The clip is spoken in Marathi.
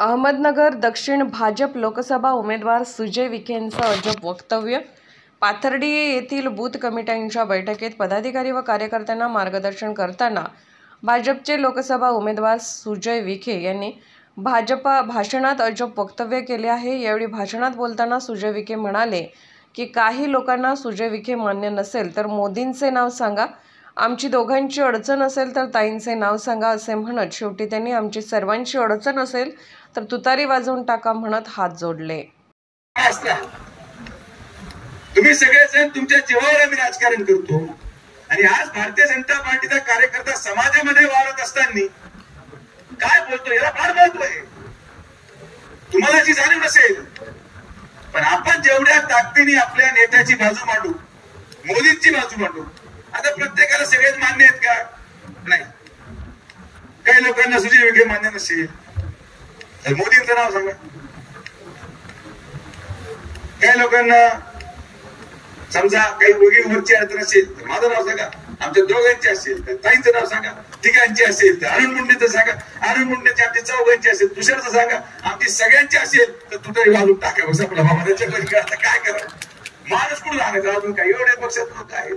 अहमदनगर दक्षिण भाजप लोकसभा उमेदवार सुजय विखेंचं अजब वक्तव्य। पाथर्डी येथील बूथ कमिट्यांच्या बैठकीत पदाधिकारी व कार्यकर्त्यांना मार्गदर्शन करताना भाजपचे लोकसभा उमेदवार सुजय विखे यांनी भाषणात अजब वक्तव्य केले आहे। यावेळी भाषणात बोलताना सुजय विखे म्हणाले की काही लोकांना सुजय विखे मान्य नसेल तर मोदींचे नाव सांगा, आमची दोघांची अडचण असेल तर ताईंचे नाव सांगा असे म्हणत शेवटी त्यांनी आमची सर्वांची अडचण असेल तर तुतारी वाजवून टाका म्हणत हात जोडले। तुम्ही सगळेजण तुमच्या जीवावर आम्ही राजकारण करतो आणि आज भारतीय जनता पार्टीचा कार्यकर्ता समाजामध्ये वावरत असताना काय बोलतो याला फार महत्व आहे। तुम्हाला जी जाणीव नसेल पण आपण जेवढ्या ताकदीने आपल्या नेत्याची बाजू मांडू, मोदींची बाजू मांडू, आता प्रत्येकाला सगळेच मान्य आहेत का? नाही। काही लोकांना सुजय विखे मान्य नसेल तर मोदींचं नाव सांगा। काही लोकांना समजा काही दोघी वरची अडचण असेल तर माझं नाव सांगा, आमच्या दोघांची असेल तर ताईंचं नाव सांगा, तिघांची असेल तर अरुण मुंडेचं सांगा, अरुण मुंडेची आमची चौघांची असेल, तुषारचं सांगा, आमची सगळ्यांची असेल तर तुतारी वाजून टाका। बस आपला बाबा त्याच्याकडे आता काय करा, माणूस कुठून आणायचा? अजून काही एवढ्या पक्षात लोक आहेत।